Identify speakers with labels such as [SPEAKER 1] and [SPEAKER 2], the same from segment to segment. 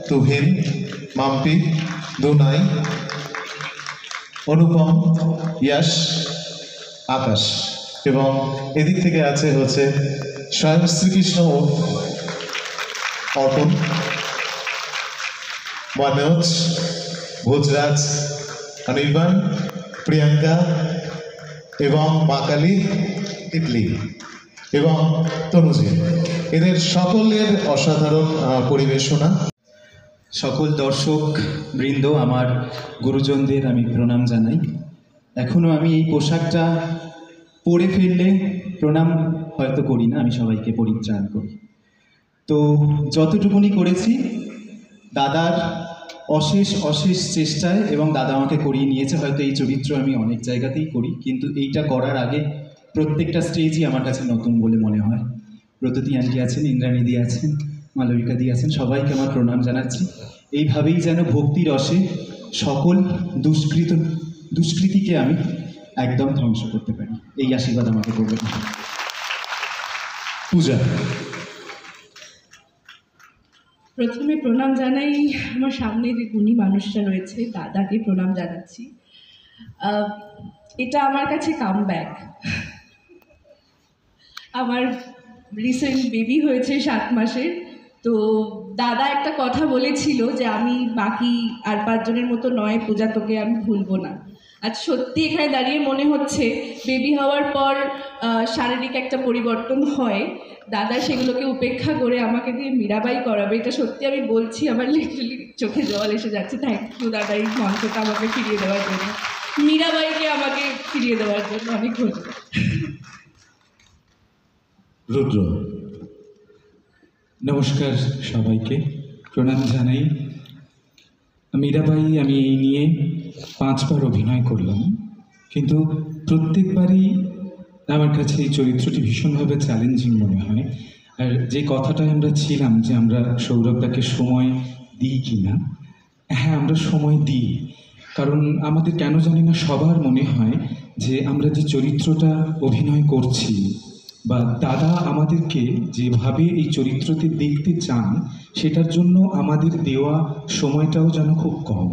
[SPEAKER 1] তুহিন, মাম্পি, দুনাই, অনুপম, ইয়াশ, আকাশ এবং এদিক থেকে আছে হচ্ছে স্বয়ং শ্রীকৃষ্ণ ও অর্পণ, মনোজ, ভোজরাজ, অনির্বাণ, প্রিয়াঙ্কা এবং মাকালি, তিতলি এবং তনুজি। এদের সকলের অসাধারণ পরিবেশনা।
[SPEAKER 2] সকল দর্শক বৃন্দ, আমার গুরুজনদের আমি প্রণাম জানাই। এখনও আমি এই পোশাকটা পরে ফেললে প্রণাম হয়তো করি না, আমি সবাইকে পরিত্রাণ করি। তো যতটুকুনি করেছি দাদার অশেষ অশেষ চেষ্টায়, এবং দাদা আমাকে করিয়ে নিয়েছে। হয়তো এই চরিত্র আমি অনেক জায়গাতেই করি, কিন্তু এইটা করার আগে প্রত্যেকটা স্টেজই আমার কাছে নতুন বলে মনে হয়। ব্রততী আন্টি আছেন, ইন্দ্রাণীদি আছেন, মালবিকাদি আছেন, সবাইকে আমার প্রণাম জানাচ্ছি। এইভাবেই যেন ভক্তি রসে সকল দুষ্কৃতিকে আমি একদম ধ্বংস করতে পারি, এই আশীর্বাদ আমাকে করবেন। পূজা।
[SPEAKER 3] প্রথমে প্রণাম জানাই আমার সামনে যে গুণী মানুষটা রয়েছে, দাদাকে প্রণাম জানাচ্ছি। এটা আমার কাছে কামব্যাক। আমার রিসেন্ট বেবি হয়েছে 7 মাসের। তো দাদা একটা কথা বলেছিল যে আমি বাকি আর 5 জনের মতো নয়, পূজা তোকে আমি ভুলবো না। আজ সত্যি এখানে দাঁড়িয়ে মনে হচ্ছে বেবি হওয়ার পর শারীরিক একটা পরিবর্তন হয়, দাদা সেগুলোকে উপেক্ষা করে আমাকে দিয়ে মীরাবাই করাবে। এটা সত্যি আমি বলছি, আমার লিটারালি চোখে জল এসে যাচ্ছে। থ্যাংক ইউ দাদা, এই মঞ্চটা আমাকে ফিরিয়ে দেওয়ার জন্য, মীরাবাইকে আমাকে ফিরিয়ে দেওয়ার জন্য অনেক ধন্যবাদ।
[SPEAKER 1] রুদ্র।
[SPEAKER 2] নমস্কার সবাইকে, প্রণাম জানাই। মীরাবাই আমি এই নিয়ে 5 বার অভিনয় করলাম, কিন্তু প্রত্যেকবারই আমার কাছে এই চরিত্রটি ভীষণভাবে চ্যালেঞ্জিং মনে হয়। আর যে কথাটায় আমরা ছিলাম যে আমরা সৌরভদাকে সময় দিই কি না, হ্যাঁ আমরা সময় দিই। কারণ আমাদের কেন জানি না সবার মনে হয় যে আমরা যে চরিত্রটা অভিনয় করছি বা দাদা আমাদেরকে যেভাবে এই চরিত্রতে দেখতে চান, সেটার জন্য আমাদের দেওয়া সময়টাও যেন খুব কম।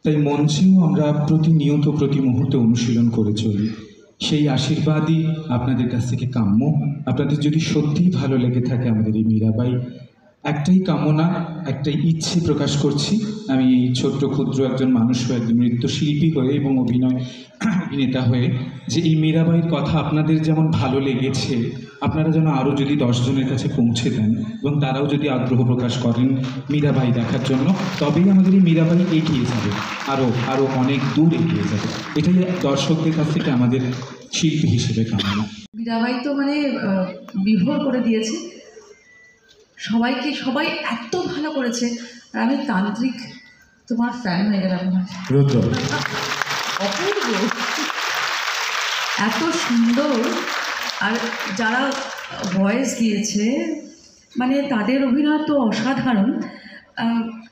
[SPEAKER 2] তাই মঞ্চেও আমরা প্রতিনিয়ত প্রতি মুহূর্তে অনুশীলন করে চলি। সেই আশীর্বাদই আপনাদের কাছ থেকে কাম্য। আপনাদের যদি সত্যিই ভালো লেগে থাকে আমাদের এই মীরাবাই, একটাই কামনা, একটাই ইচ্ছে প্রকাশ করছি। আমি এই ছোট্ট ক্ষুদ্র একজন মানুষ হয়ে, একজন নৃত্যশিল্পী হয়ে এবং অভিনেতা হয়ে, যে এই মীরাবাইয়ের কথা আপনাদের যেমন ভালো লেগেছে, আপনারা যেন আরও যদি 10 জনের কাছে পৌঁছে দেন এবং তারাও যদি আগ্রহ প্রকাশ করেন মীরাবাই দেখার জন্য, তবেই আমাদের এই মীরাবাই এগিয়ে যাবে, আরও অনেক দূর এগিয়ে যাবে। এটাই দর্শকদের কাছ থেকে আমাদের শিল্পী হিসেবে কামনা।
[SPEAKER 4] মীরাবাই তো মানে বিভোর করে দিয়েছে সবাই এত ভালো করেছে। আর আমি তান্ত্রিক তোমার ফ্যান হয়ে গেলাম। অপূর্ব, এত সুন্দর। আর যারা ভয়েস দিয়েছে মানে তাদের অভিনয় তো অসাধারণ।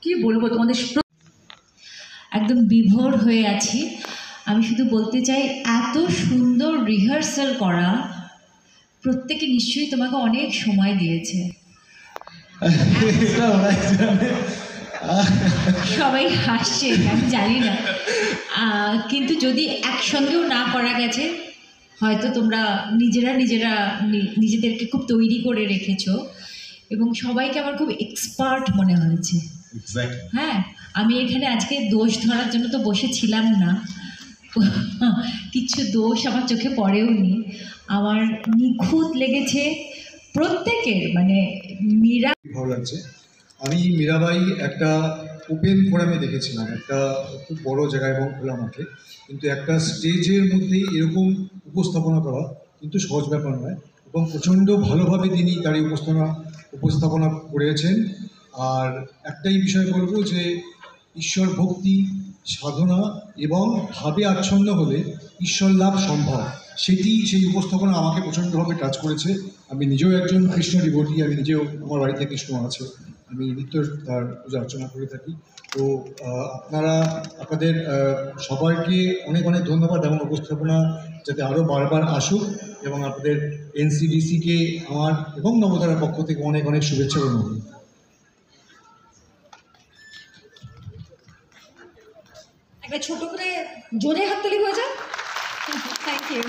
[SPEAKER 4] কি বলবো, তোমাদের
[SPEAKER 5] একদম বিভোর হয়ে আছি। আমি শুধু বলতে চাই, এত সুন্দর রিহার্সাল করা, প্রত্যেকে নিশ্চয়ই তোমাকে অনেক সময় দিয়েছে। সবাই হাসছে, আমি জানি না, কিন্তু যদি একসঙ্গেও না করা গেছে, হয়তো তোমরা নিজেদেরকে খুব তৈরি করে রেখেছো এবং সবাইকে আমার খুব এক্সপার্ট মনে হয়েছে। হ্যাঁ, আমি এখানে আজকে দোষ ধরার জন্য তো বসেছিলাম না, কিছু দোষ আমার চোখে পড়েও নি। আমার নিখুঁত লেগেছে প্রত্যেকের, মানে মীরা
[SPEAKER 6] ভালো লাগছে। আমি মীরাবাই একটা ওপেন ফোরামে দেখেছিলাম, একটা খুব বড় জায়গায় এবং খোলা মাঠে, কিন্তু একটা স্টেজের মধ্যে এরকম উপস্থাপনা করা কিন্তু সহজ ব্যাপার নয়, এবং প্রচণ্ড ভালোভাবে তিনি তার এই উপস্থাপনা করেছেন। আর একটাই বিষয় বলবো যে ঈশ্বর ভক্তি, সাধনা এবং ভাবে আচ্ছন্ন হলে ঈশ্বর লাভ সম্ভব, সেই উপস্থাপনা আমাকে প্রচণ্ডভাবে টাচ করেছে। আমি নিজেও একজন কৃষ্ণ ডিভোটি, আমি নিজেও, আমার বাড়িতে কৃষ্ণ আছে, আমি নিত্য তার পূজা অর্চনা করে থাকি। তো আপনাদের সবাইকে অনেক অনেক ধন্যবাদ, এবং উপস্থাপনা যাতে আরও বারবার আসুক, এবং আপনাদের NCDC-কে আমার এবং নবতারার পক্ষ থেকে অনেক অনেক শুভেচ্ছা জানাই।
[SPEAKER 7] একটা ছোট করে জোরে হাততালি হয়ে যায়। Thank you.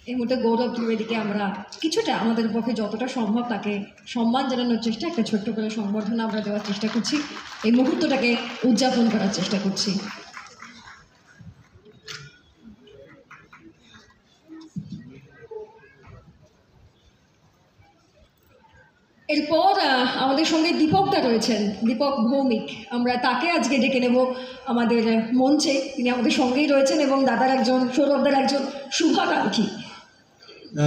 [SPEAKER 7] এই মুহূর্তে গৌরব ত্রিবেদীকে আমরা কিছুটা আমাদের পক্ষে যতটা সম্ভব তাকে সম্মান জানানোর চেষ্টা, একটা ছোট্ট করে সংবর্ধনা আমরা দেওয়ার চেষ্টা করছি, এই মুহূর্তটাকে উদযাপন করার চেষ্টা করছি। এরপর আমাদের সঙ্গে দীপকদা রয়েছেন, দীপক ভৌমিক। আমরা তাকে আজকে ডেকে নেব আমাদের মঞ্চে। তিনি আমাদের সঙ্গেই রয়েছেন এবং দাদার একজন, সৌরভদার একজন শুভাকাঙ্ক্ষী।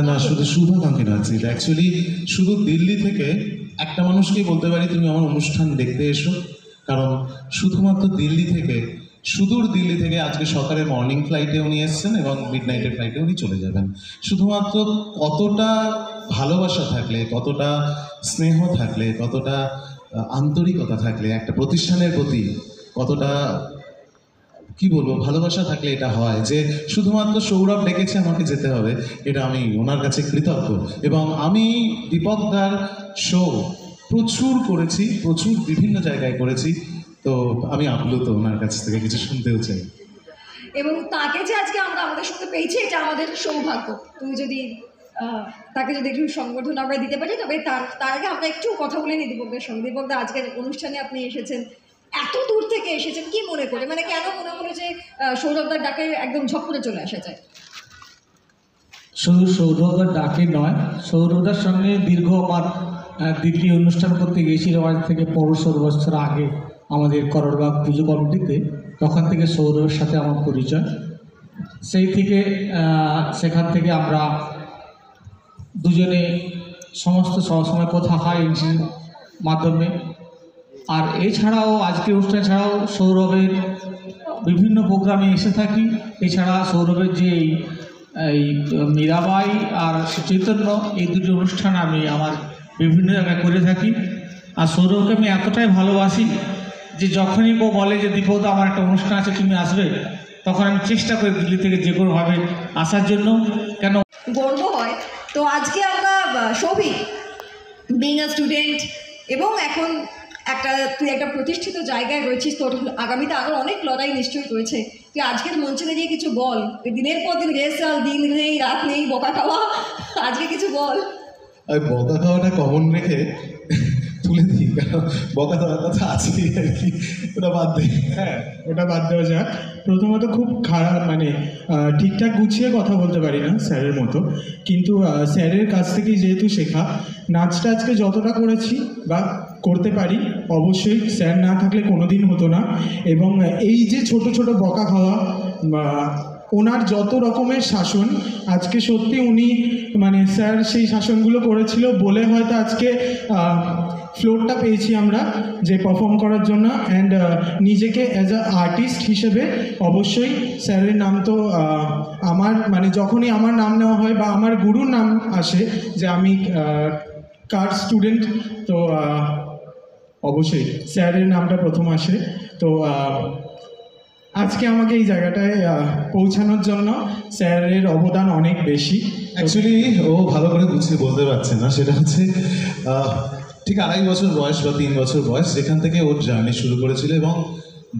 [SPEAKER 1] না, শুধু শুভাকাঙ্ক্ষী না, অ্যাকচুয়ালি শুধু দিল্লি থেকে একটা মানুষকেই বলতে পারি তুমি আমার অনুষ্ঠান দেখতে এসো, কারণ শুধুমাত্র দিল্লি থেকে, সুদূর দিল্লি থেকে আজকে সকালে মর্নিং ফ্লাইটে উনি এসছেন এবং মিড নাইটের ফ্লাইটে উনি চলে যাবেন। শুধুমাত্র কতটা ভালোবাসা থাকলে, কতটা স্নেহ থাকলে, কতটা আন্তরিকতা থাকলে একটা প্রতিষ্ঠানের প্রতি কতটা কি বলবো ভালোবাসা থাকলে এটা হয় যে শুধুমাত্র সৌরভ ডেকেছে আমাকে যেতে হবে, এটা আমি ওনার কাছে কৃতজ্ঞ। এবং আমি দীপকদার শো প্রচুর করেছি, প্রচুর বিভিন্ন জায়গায় করেছি, তো আমি আপ্লুত ওনার কাছ থেকে কিছু শুনতেও চাই।
[SPEAKER 7] এবং তাকে যে আজকে আমরা আমাদের সঙ্গে পেয়েছি এটা আমাদের সৌভাগ্য। তুমি যদি তাকে যদি একটু সংবর্ধনা আমরা দিতে পারি, তবে তার আগে আমরা একটু কথা বলে নিই দীপকদার সঙ্গে। দীপকদা, আজকের অনুষ্ঠানে আপনি এসেছেন, এত দূর থেকে এসেছেন, কি মনে করে, মানে কেন মনে হলো যে সৌরভদার ডাকে একদম ঝপ করে চলে আসা যায়?
[SPEAKER 8] শুধু সৌরভদার ডাকে নয়, সৌরভদার সঙ্গে দীর্ঘ আমার দিল্লি অনুষ্ঠান করতে গিয়েছিল আজ থেকে 15-16 বছর আগে আমাদের করড়বাগ পুজো কমিটিতে। তখন থেকে সৌরভের সাথে আমার পরিচয়, সেই থেকে সেখান থেকে আমরা দুজনে সমস্ত সবসময় কথা হয় এনসির মাধ্যমে। আর এছাড়াও আজকের অনুষ্ঠান ছাড়াও সৌরভের বিভিন্ন প্রোগ্রামে এসে থাকি। এছাড়া সৌরভের যে এই মীরাবাই আর চৈতন্য, এই দুটি অনুষ্ঠান আমি আমার বিভিন্ন জায়গায় করে থাকি। আর সৌরভকে আমি এতটাই ভালোবাসি যে যখনই ও বলে যে দীপকদা আমার একটা অনুষ্ঠান আছে তুমি আসবে, তখন আমি চেষ্টা করি দিল্লি থেকে যে কোনোভাবে আসার জন্য। কেন
[SPEAKER 7] গর্ব হয়। তো আজকে আমরা সৌভিক, বিং আ স্টুডেন্ট এবং এখন তুই একটা প্রতিষ্ঠিত জায়গায় রয়েছিস, তোর আগামীতে আরও অনেক লড়াই নিশ্চয়ই রয়েছে। তুই আজকের মঞ্চে দাঁড়িয়ে কিছু বল। দিনের পর দিন রেসাল, দিন নেই রাত নেই, বকা খাওয়া, আজকে কিছু বল।
[SPEAKER 1] ওই বকা খাওয়াটা কমন রেখে তুলে দিই, কারণ বকা দেওয়ার কথা আছেই আর কি, ওটা বাদ দিই।
[SPEAKER 9] হ্যাঁ, ওটা বাদ দেওয়া যাক। প্রথমত খুব খারাপ, মানে ঠিকঠাক গুছিয়ে কথা বলতে পারি না স্যারের মতো, কিন্তু স্যারের কাছ থেকেই যেহেতু শেখা, নাচটা আজকে যতটা করেছি বা করতে পারি, অবশ্যই স্যার না থাকলে কোনো দিন হতো না। এবং এই যে ছোট ছোট বকা খাওয়া, ওনার যত রকমের শাসন, আজকে সত্যি উনি মানে স্যার সেই শাসনগুলো করেছিল বলে হয়তো আজকে ফ্লোরটা পেয়েছি আমরা যে পারফর্ম করার জন্য। অ্যান্ড নিজেকে অ্যাজ আ আর্টিস্ট হিসেবে অবশ্যই স্যারের নাম তো আমার, মানে যখনই আমার নাম নেওয়া হয় বা আমার গুরুর নাম আসে যে আমি কার স্টুডেন্ট, তো অবশ্যই স্যারের নামটা প্রথম আসে। তো আজকে আমাকে এই জায়গাটায় পৌঁছানোর জন্য স্যারের অবদান অনেক বেশি।
[SPEAKER 1] অ্যাকচুয়ালি ও ভালো করে গুছিয়ে বলতে পারছে না, সেটা হচ্ছে ঠিক 2.5 বছর বয়স বা 3 বছর বয়স যেখান থেকে ওর জার্নি শুরু করেছিল, এবং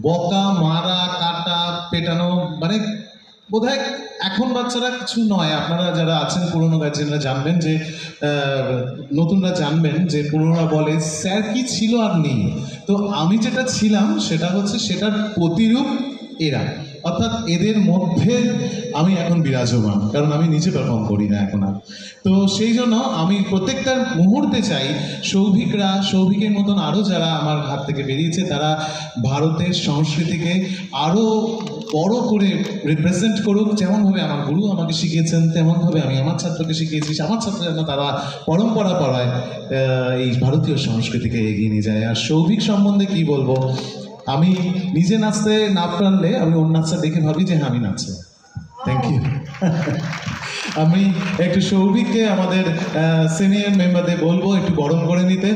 [SPEAKER 1] বকা মারা কাটা পেটানো, মানে বোধহয় এখন বাচ্চারা কিছু নয়। আপনারা যারা আছেন পুরনো গার্জেনরা জানবেন যে, নতুনরা জানবেন যে পুরনোরা বলে স্যার কি ছিল আর নেই। তো আমি যেটা ছিলাম সেটা হচ্ছে সেটার প্রতিরূপ এরা, অর্থাৎ এদের মধ্যে আমি এখন বিরাজমান, কারণ আমি নিজে পারফর্ম করি না এখন আর। তো সেই জন্য আমি প্রত্যেকটা মুহূর্তে চাই সৌভিকের মতন আরও যারা আমার হাত থেকে বেরিয়েছে, তারা ভারতের সংস্কৃতিকে আরও বড় করে রিপ্রেজেন্ট করুক। যেমনভাবে আমার গুরু আমাকে শিখিয়েছেন, তেমনভাবে আমি আমার ছাত্রকে শিখিয়েছি, আমার ছাত্র যেন তারা পরম্পরা পড়ায় এই ভারতীয় সংস্কৃতিকে এগিয়ে নিয়ে যায়। আর সৌভিক সম্বন্ধে কি বলবো, আমি নিজে নাচতে না পারলে আমি ওর নাচটা দেখে ভাবি যে হ্যাঁ আমি নাচছি। Thank you. আমি একটু সৌভিককে আমাদের সিনিয়র মেম্বারদের বলবো একটু বরণ করে নিতে।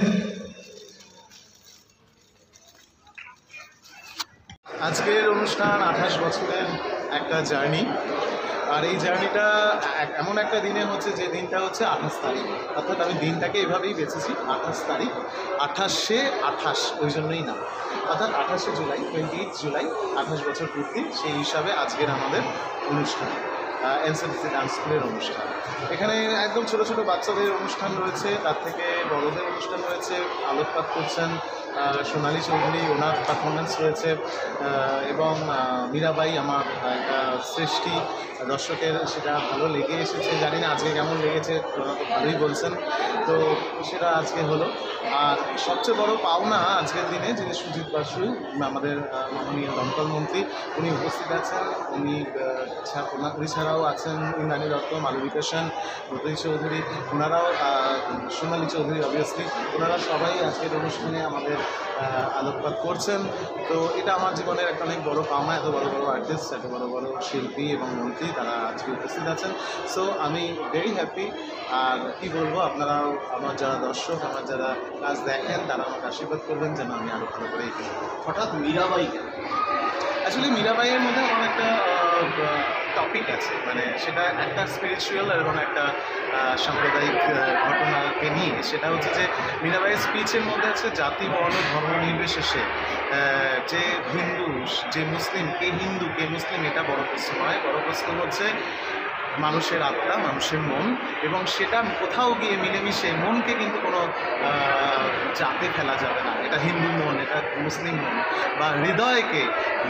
[SPEAKER 1] আজকের অনুষ্ঠান 28 বছরের একটা জার্নি। আর এই জার্নিটা এমন একটা দিনে হচ্ছে যে দিনটা হচ্ছে 28 তারিখ, অর্থাৎ আমি দিনটাকে এভাবেই বেঁচেছি 28 তারিখ, 28 ওই জন্যই না, অর্থাৎ 28 জুলাই 28 জুলাই 28 বছর পূর্তি, সেই হিসাবে আজকের আমাদের অনুষ্ঠান এনসিসি ডান্স স্কুলের অনুষ্ঠান। এখানে একদম ছোট ছোট বাচ্চাদের অনুষ্ঠান রয়েছে, তার থেকে বড়দের অনুষ্ঠান রয়েছে, আলোকপাত করছেন সোনালী চৌধুরী, ওনার পারফরমেন্স রয়েছে, এবং মীরাবাই আমার একটা সৃষ্টি, দর্শকের সেটা ভালো লেগে এসেছে, জানি না আজকে কেমন লেগেছে, ওরা তো ভালোই বলছেন, তো সেটা আজকে হলো। আর সবচেয়ে বড় পাওনা আজকের দিনে যিনি সুজিত বাসু আমাদের মাননীয় দমকল মন্ত্রী, উনি উপস্থিত আছেন, উনি ছাড়াও আছেন ইন্দ্রাণী দত্ত, মালবিকা সেন, মতি চৌধুরী, ওনারাও, সোনালী চৌধুরী অবভিয়াসলি, ওনারা সবাই আজকের অনুষ্ঠানে আমাদের আলোকপাত করছেন। তো এটা আমার জীবনের একটা অনেক বড় পাওনা, এত বড় বড় আর্টিস্ট, এত বড় বড় শিল্পী এবং মন্ত্রী তারা আজকে উপস্থিত আছেন। সো আমি ভেরি হ্যাপি। আর কি বলবো, আপনারাও আমার যারা দর্শক, আমার যারা কাজ দেখেন, তারা আমাকে আশীর্বাদ করবেন যেন আমি আরও ভালো করে এগিয়ে যাই।
[SPEAKER 10] হঠাৎ মীরাবাই কেন?
[SPEAKER 1] অ্যাকচুয়ালি মীরাবাইয়ের মধ্যে আমার একটা টপিক আছে, মানে সেটা একটা স্পিরিচুয়াল এবং একটা সাম্প্রদায়িক ঘটনাকে নিয়ে। সেটা হচ্ছে যে মীরাবাইয়ের স্পিচের মধ্যে আছে জাতি, বর্ণ, ধর্ম নির্বিশেষে যে হিন্দু, যে মুসলিম, কে হিন্দু কে মুসলিম এটা বড় প্রশ্ন নয়, বড় প্রশ্ন হচ্ছে মানুষের আত্মা, মানুষের মন, এবং সেটা কোথাও গিয়ে মিলেমিশে মনকে কিন্তু কোনো জাতে ফেলা যাবে না। এটা হিন্দু মন, এটা মুসলিম মন, বা হৃদয়কে,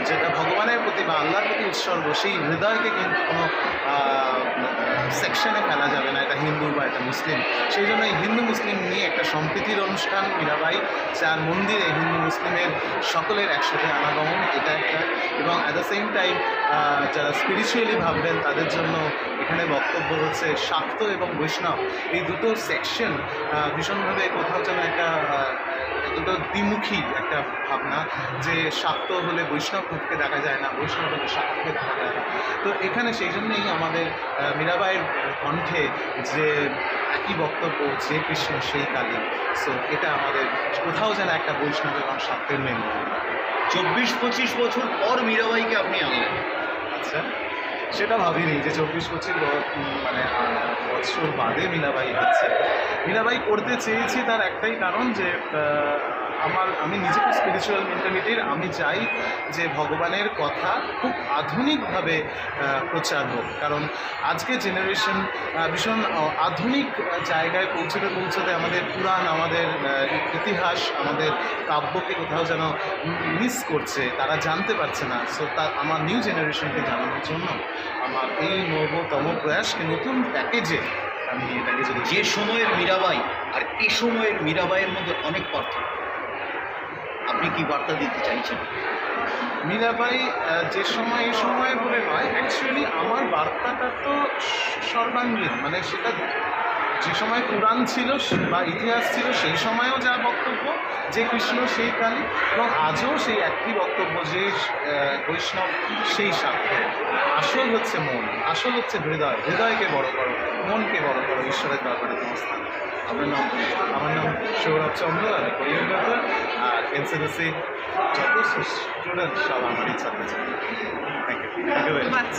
[SPEAKER 1] যেটা ভগবানের প্রতি বা আল্লাহর প্রতি উৎসর্গ, সেই হৃদয়কে কিন্তু কোনো সেকশনে ফেলা যাবে না, এটা হিন্দু বা এটা মুসলিম। সেই জন্য এই হিন্দু মুসলিম নিয়ে একটা সম্প্রীতির অনুষ্ঠান মীরাবাই, যার মন্দিরে হিন্দু মুসলিমের সকলের একসাথে আনাগমন, এটা একটা। এবং অ্যাট দ্য সেম টাইম যারা স্পিরিচুয়ালি ভাববেন তাদের জন্য এখানে বক্তব্য হচ্ছে শাক্ত এবং বৈষ্ণব, এই দুটো সেকশন ভীষণভাবে কোথাও যেন একটা দুটো দ্বিমুখী একটা ভাবনা, যে শাক্ত হলে বৈষ্ণবকে দেখা যায় না, বৈষ্ণব হলে শাক্তকে দেখা যায় না। তো এখানে সেই জন্যই আমাদের মীরাবাইয়ের কণ্ঠে যে একই বক্তব্য, যে কৃষ্ণ সেই কালী। সো এটা আমাদের কোথাও যেন একটা বৈষ্ণব এবং শাক্তের মেন।
[SPEAKER 10] 24-25 বছর পর মীরাবাইকে আপনি আনলেন।
[SPEAKER 1] আচ্ছা, সেটা ভাবিনি যে 24-25 মানে বছর বাদে মীরাবাই হচ্ছে। মীরাবাই করতে চেয়েছি তার একটাই কারণ, যে আমি নিজেকে স্পিরিচুয়াল মেন্টালিটির, আমি চাই যে ভগবানের কথা খুব আধুনিকভাবে প্রচার হোক। কারণ আজকে জেনারেশন ভীষণ আধুনিক জায়গায় পৌঁছতে আমাদের পুরাণ, আমাদের ইতিহাস, আমাদের কাব্যকে কোথাও যেন মিস করছে, তারা জানতে পারছে না। সো আমার নিউ জেনারেশনকে জানানোর জন্য আমার এই নবতম প্রয়াসকে নতুন প্যাকেজে আমি এটাকে যদি
[SPEAKER 10] যে সময়ের মীরাবাই আর এ সময়ের মীরাবাইয়ের মধ্যে অনেক পার্থক্য, আপনি কি বার্তা দিতে চাইছেন?
[SPEAKER 1] মীরাবাই যে সময় এই সময় বলে নয়, অ্যাকচুয়ালি আমার বার্তাটা তো সর্বাঙ্গীন, মানে সেটা যে সময় পুরাণ ছিল বা ইতিহাস ছিল সেই সময়েও যা বক্তব্য, যে কৃষ্ণ সেই কালী, এবং আজও সেই একই বক্তব্য, যে বৈষ্ণব সেই শাক্ত। আসল হচ্ছে মন, আসল হচ্ছে হৃদয়, হৃদয়কে বড় করো, মনকে বড় করো, ঈশ্বরের দরবারে নমস্কার। আমার নাম সৌরভ চন্দ্র, আমি কোরিওগ্রাফার, আর এনসিসি যত স্টুডেন্ট সব আমারই ছাত্রছাত্রী। Thank you very much.